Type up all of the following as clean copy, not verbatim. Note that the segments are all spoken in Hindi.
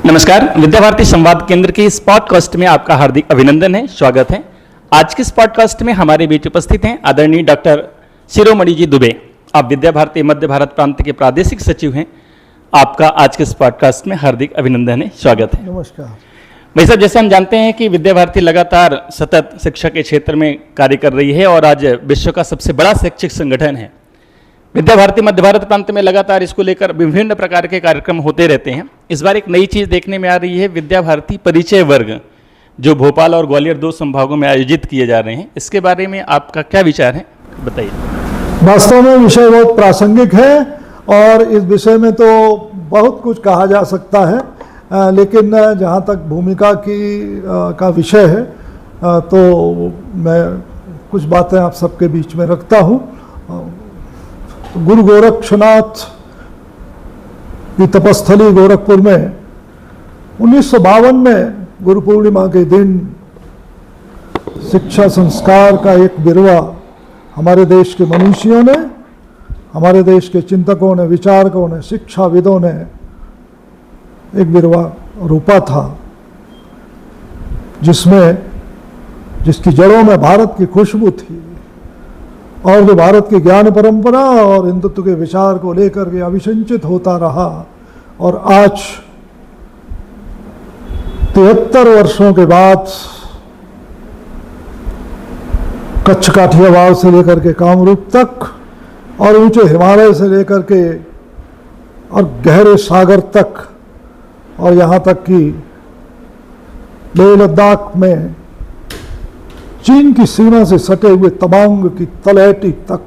नमस्कार, विद्या भारती संवाद केंद्र के इस पॉडकास्ट में आपका हार्दिक अभिनंदन है, स्वागत है। आज के इस पॉडकास्ट में हमारे बीच उपस्थित हैं आदरणीय डॉक्टर शिरोमणि जी दुबे। आप विद्या भारती मध्य भारत प्रांत के प्रादेशिक सचिव हैं। आपका आज के इस पॉडकास्ट में हार्दिक अभिनंदन है, स्वागत है। नमस्कार भाई साहब, जैसे हम जानते हैं कि विद्या भारती लगातार सतत शिक्षा के क्षेत्र में कार्य कर रही है और आज विश्व का सबसे बड़ा शैक्षिक संगठन है। विद्या भारती मध्य भारत प्रांत में लगातार इसको लेकर विभिन्न प्रकार के कार्यक्रम होते रहते हैं। इस बार एक नई चीज़ देखने में आ रही है, विद्या भारती परिचय वर्ग, जो भोपाल और ग्वालियर 2 संभागों में आयोजित किए जा रहे हैं। इसके बारे में आपका क्या विचार है, बताइए। वास्तव में विषय बहुत प्रासंगिक है और इस विषय में तो बहुत कुछ कहा जा सकता है, लेकिन जहाँ तक भूमिका का विषय है तो मैं कुछ बातें आप सबके बीच में रखता हूँ। गुरु गोरक्षनाथ की तपस्थली गोरखपुर में 1952 में गुरु पूर्णिमा के दिन शिक्षा संस्कार का एक बिरवा हमारे देश के मनीषियों ने, हमारे देश के चिंतकों ने, विचारकों ने, शिक्षाविदों ने एक बिरवा रोपा था, जिसकी जड़ों में भारत की खुशबू थी और जो भारत की ज्ञान परंपरा और हिंदुत्व के विचार को लेकर के अभिसंचित होता रहा। और आज 73 वर्षों के बाद कच्छ काठियावाड़ से लेकर के कामरूप तक और ऊंचे हिमालय से लेकर के और गहरे सागर तक और यहाँ तक कि लेह लद्दाख में चीन की सीमा से सटे हुए तवांग की तलहटी तक,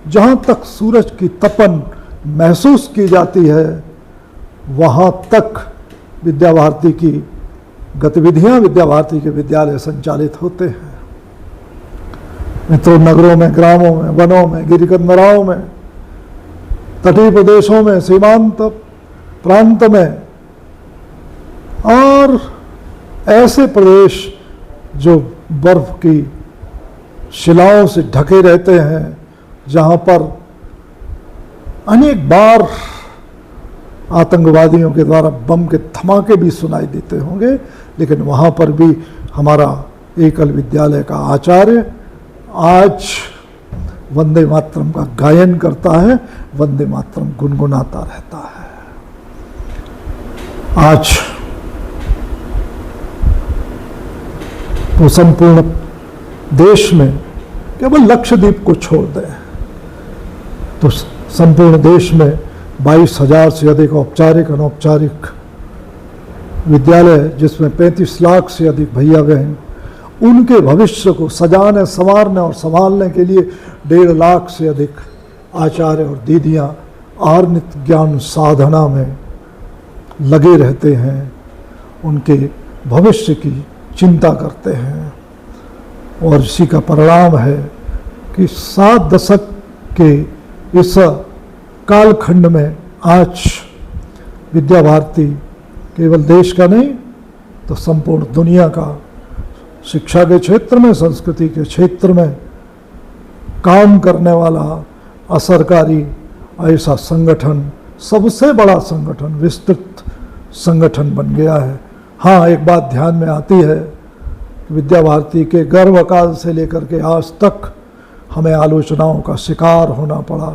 जहाँ तक सूरज की तपन महसूस की जाती है, वहाँ तक विद्या भारती की गतिविधियाँ, विद्या भारती के विद्यालय संचालित होते हैं। मित्रों, नगरों में, ग्रामों में, वनों में, गिरिकंदराओं में, तटीय प्रदेशों में, सीमांत प्रांत में और ऐसे प्रदेश जो बर्फ की शिलाओं से ढके रहते हैं, जहाँ पर अनेक बार आतंकवादियों के द्वारा बम के धमाके भी सुनाई देते होंगे, लेकिन वहाँ पर भी हमारा एकल विद्यालय का आचार्य आज वंदे मातरम का गायन करता है, वंदे मातरम गुनगुनाता रहता है। आज तो संपूर्ण देश में केवल लक्षद्वीप को छोड़ दें तो संपूर्ण देश में 22,000 से अधिक औपचारिक अनौपचारिक विद्यालय, जिसमें 35 लाख से अधिक भैया बहन, उनके भविष्य को सजाने, संवारने और संभालने के लिए 1.5 लाख से अधिक आचार्य और दीदियाँ आर्नित ज्ञान साधना में लगे रहते हैं, उनके भविष्य की चिंता करते हैं। और इसी का परिणाम है कि 7 दशक के इस कालखंड में आज विद्या भारती केवल देश का नहीं तो संपूर्ण दुनिया का शिक्षा के क्षेत्र में, संस्कृति के क्षेत्र में काम करने वाला असरकारी ऐसा संगठन, सबसे बड़ा संगठन, विस्तृत संगठन बन गया है। हाँ, एक बात ध्यान में आती है कि विद्या भारती के गर्भकाल से लेकर के आज तक हमें आलोचनाओं का शिकार होना पड़ा।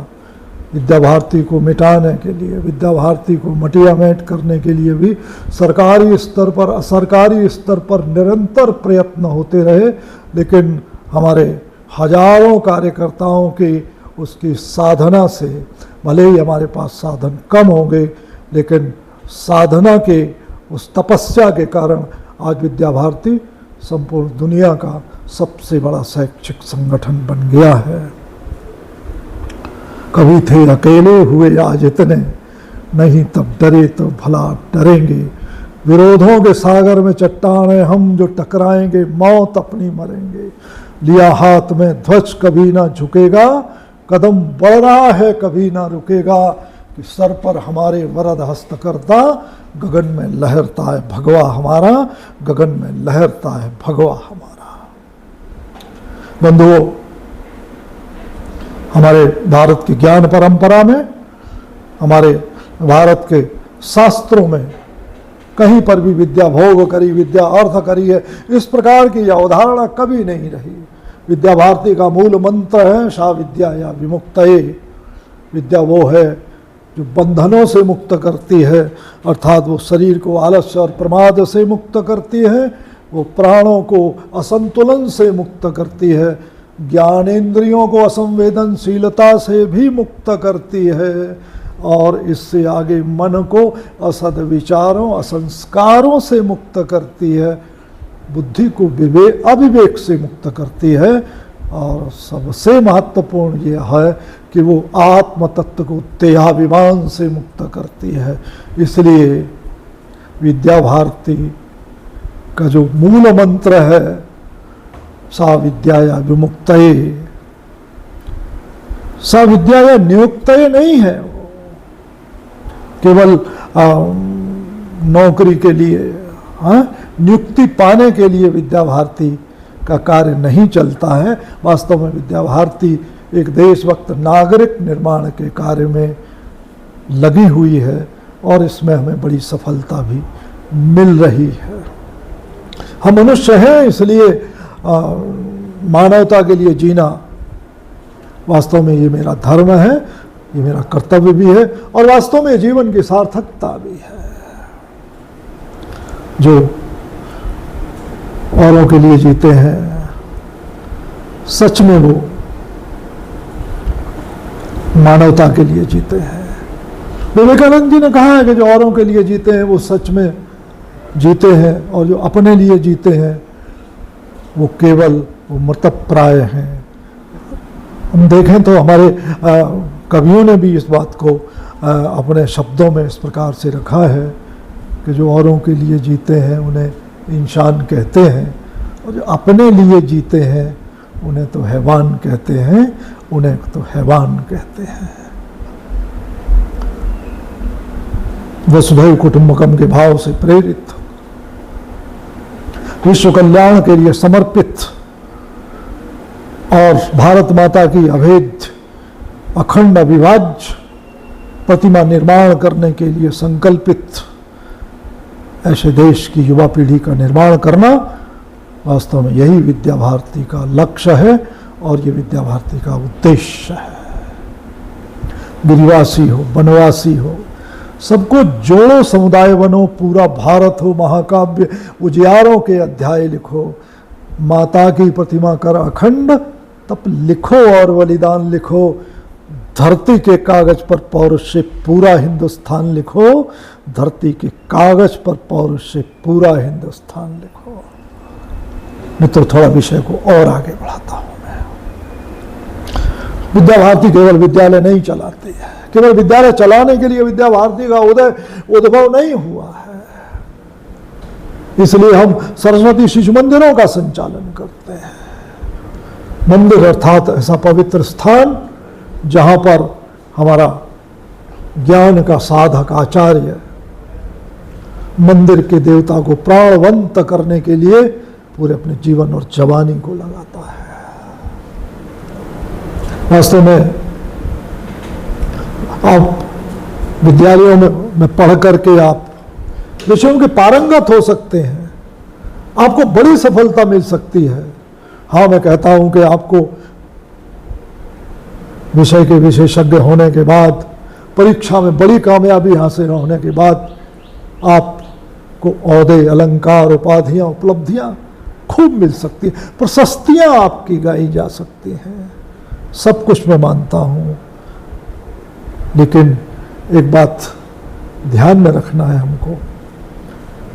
विद्या भारती को मिटाने के लिए, विद्या भारती को मटियामेट करने के लिए भी सरकारी स्तर पर, असरकारी स्तर पर निरंतर प्रयत्न होते रहे, लेकिन हमारे हजारों कार्यकर्ताओं की उसकी साधना से, भले ही हमारे पास साधन कम होंगे, लेकिन साधना के उस तपस्या के कारण आज विद्या भारती संपूर्ण दुनिया का सबसे बड़ा शैक्षिक संगठन बन गया है। कभी थे अकेले, हुए आज इतने, नहीं तब डरे तो भला डरेंगे। विरोधों के सागर में चट्टानें हम जो टकराएंगे, मौत अपनी मरेंगे। लिया हाथ में ध्वज कभी ना झुकेगा, कदम बढ़ रहा है कभी ना रुकेगा। कि सर पर हमारे वरद हस्त करता, गगन में लहरता है भगवा हमारा, गगन में लहरता है भगवा हमारा। बंधुओं, हमारे भारत की ज्ञान परंपरा में, हमारे भारत के शास्त्रों में कहीं पर भी विद्या भोग करी, विद्या अर्थ करी है, इस प्रकार की अवधारणा कभी नहीं रही। विद्या भारती का मूल मंत्र है सा विद्या या विमुक्तये। विद्या वो है जो बंधनों से मुक्त करती है, अर्थात वो शरीर को आलस्य और प्रमाद से मुक्त करती है, वो प्राणों को असंतुलन से मुक्त करती है, ज्ञानेंद्रियों को असंवेदनशीलता से भी मुक्त करती है, और इससे आगे मन को असद विचारों असंस्कारों से मुक्त करती है, बुद्धि को अविवेक से मुक्त करती है, और सबसे महत्वपूर्ण यह है कि वो आत्म तत्व को देहाभिमान से मुक्त करती है। इसलिए विद्या भारती का जो मूल मंत्र है सा विद्याया विमुक्तये, सा विद्याया नियुक्तये नहीं है, केवल नौकरी के लिए, नियुक्ति पाने के लिए विद्या भारती का कार्य नहीं चलता है। वास्तव में विद्या भारती एक देशभक्त नागरिक निर्माण के कार्य में लगी हुई है, और इसमें हमें बड़ी सफलता भी मिल रही है। हम मनुष्य हैं, इसलिए मानवता के लिए जीना वास्तव में ये मेरा धर्म है, ये मेरा कर्तव्य भी है, और वास्तव में जीवन की सार्थकता भी है। जो औरों के लिए जीते हैं, सच में वो मानवता के लिए जीते हैं। विवेकानंद जी ने कहा है कि जो औरों के लिए जीते हैं वो सच में जीते हैं, और जो अपने लिए जीते हैं वो केवल वो मृतप्राय हैं। हम देखें तो हमारे कवियों ने भी इस बात को अपने शब्दों में इस प्रकार से रखा है कि जो औरों के लिए जीते हैं उन्हें इंसान कहते हैं, और जो अपने लिए जीते हैं उन्हें तो हैवान कहते हैं, उन्हें तो हैवान कहते हैं। वसुधैव कुटुंबकम के भाव से प्रेरित, विश्व कल्याण के लिए समर्पित, और भारत माता की अभेद्य अखंड अविभाज्य प्रतिमा निर्माण करने के लिए संकल्पित ऐसे देश की युवा पीढ़ी का निर्माण करना वास्तव में यही विद्या भारती का लक्ष्य है, और ये विद्या भारती का उद्देश्य है। गिरिवासी हो, वनवासी हो, सबको जोड़ो, समुदाय बनो, पूरा भारत हो महाकाव्य, उजियारों के अध्याय लिखो, माता की प्रतिमा कर अखंड, तब लिखो और बलिदान लिखो, धरती के कागज पर पौरुष से पूरा हिंदुस्तान लिखो, धरती के कागज पर पौरुष से पूरा हिंदुस्तान लिखो। मित्रों, थोड़ा विषय को और आगे बढ़ाता हूं मैं। विद्या भारती केवल विद्यालय नहीं चलाती है, केवल विद्यालय चलाने के लिए विद्या भारती का उद्भव नहीं हुआ है। इसलिए हम सरस्वती शिशु मंदिरों का संचालन करते हैं। मंदिर अर्थात ऐसा पवित्र स्थान जहां पर हमारा ज्ञान का साधक आचार्य मंदिर के देवता को प्राणवंत करने के लिए पूरे अपने जीवन और जवानी को लगाता है। वास्तव में आप विद्यालयों में पढ़ करके आप विषयों के पारंगत हो सकते हैं, आपको बड़ी सफलता मिल सकती है। हाँ, मैं कहता हूं कि आपको विषय के विशेषज्ञ होने के बाद, परीक्षा में बड़ी कामयाबी हासिल होने के बाद आपको ओहदे, अलंकार, उपाधियां, उपलब्धियां खूब मिल सकती है, प्रशस्तियां आपकी गाई जा सकती हैं, सब कुछ मैं मानता हूं। लेकिन एक बात ध्यान में रखना है हमको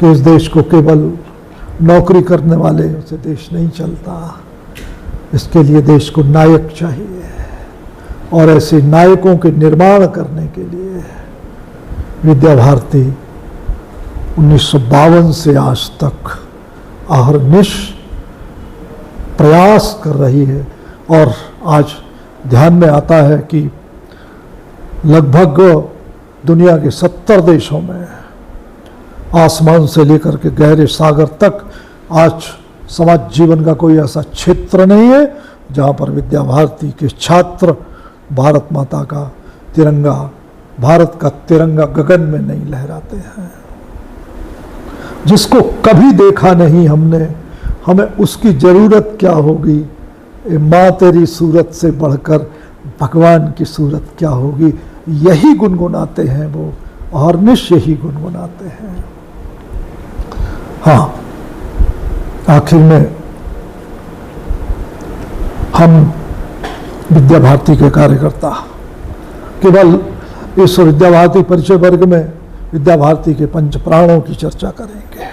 कि इस देश को केवल नौकरी करने वाले से देश नहीं चलता, इसके लिए देश को नायक चाहिए, और ऐसे नायकों के निर्माण करने के लिए विद्या भारती 1952 से आज तक अहर्निश प्रयास कर रही है। और आज ध्यान में आता है कि लगभग दुनिया के 70 देशों में, आसमान से लेकर के गहरे सागर तक, आज समाज जीवन का कोई ऐसा क्षेत्र नहीं है जहाँ पर विद्या भारती के छात्र भारत माता का तिरंगा, भारत का तिरंगा गगन में नहीं लहराते हैं। जिसको कभी देखा नहीं हमने, हमें उसकी ज़रूरत क्या होगी, ए माँ तेरी सूरत से बढ़कर भगवान की सूरत क्या होगी, यही गुनगुनाते हैं वो, और निश्चय ही गुनगुनाते हैं। हाँ, आखिर में हम विद्या भारती के कार्यकर्ता केवल इस विद्या भारती परिचय वर्ग में विद्या भारती के पंच प्राणों की चर्चा करेंगे,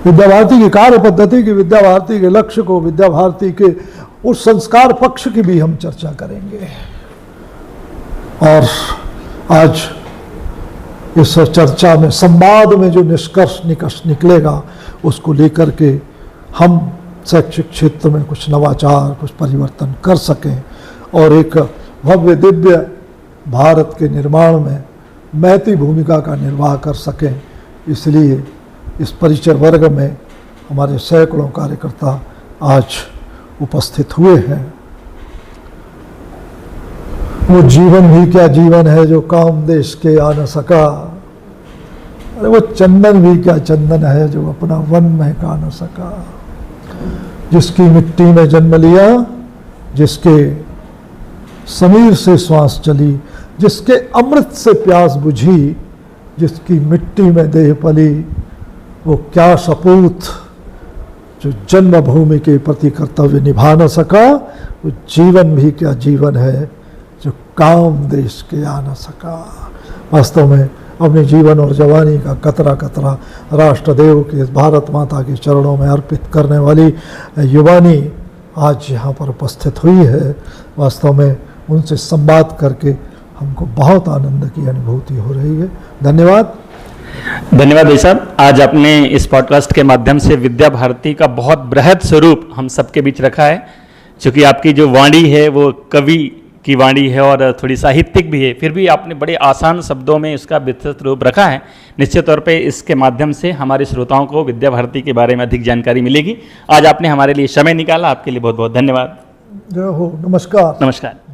विद्या भारती की कार्य पद्धति की, विद्या भारती के लक्ष्य को, विद्या भारती के उस संस्कार पक्ष की भी हम चर्चा करेंगे। और आज इस चर्चा में, संवाद में जो निष्कर्ष निकलेगा, उसको लेकर के हम शैक्षिक क्षेत्र में कुछ नवाचार, कुछ परिवर्तन कर सकें और एक भव्य दिव्य भारत के निर्माण में महती भूमिका का निर्वाह कर सकें। इसलिए इस परिचय वर्ग में हमारे सैकड़ों कार्यकर्ता आज उपस्थित हुए हैं। वो जीवन भी क्या जीवन है जो काम देश के आ न सका, अरे वो चंदन भी क्या चंदन है जो अपना वन महका न सका। जिसकी मिट्टी में जन्म लिया, जिसके समीर से श्वास चली, जिसके अमृत से प्यास बुझी, जिसकी मिट्टी में देह पली, वो क्या सपूत जो जन्मभूमि के प्रति कर्तव्य निभा न सका। वो जीवन भी क्या जीवन है जो काम देश के आ न सका। वास्तव में अपने जीवन और जवानी का कतरा कतरा राष्ट्रदेव के, भारत माता के चरणों में अर्पित करने वाली युवानी आज यहाँ पर उपस्थित हुई है। वास्तव में उनसे संवाद करके हमको बहुत आनंद की अनुभूति हो रही है। धन्यवाद। धन्यवाद भाई साहब। आज आपने इस पॉडकास्ट के माध्यम से विद्या भारती का बहुत बृहद स्वरूप हम सबके बीच रखा है। क्योंकि आपकी जो वाणी है वो कवि की वाणी है और थोड़ी साहित्यिक भी है, फिर भी आपने बड़े आसान शब्दों में इसका विस्तृत रूप रखा है। निश्चित तौर पे इसके माध्यम से हमारे श्रोताओं को विद्या भारती के बारे में अधिक जानकारी मिलेगी। आज आपने हमारे लिए समय निकाला, आपके लिए बहुत बहुत धन्यवाद। जय हो। नमस्कार। नमस्कार।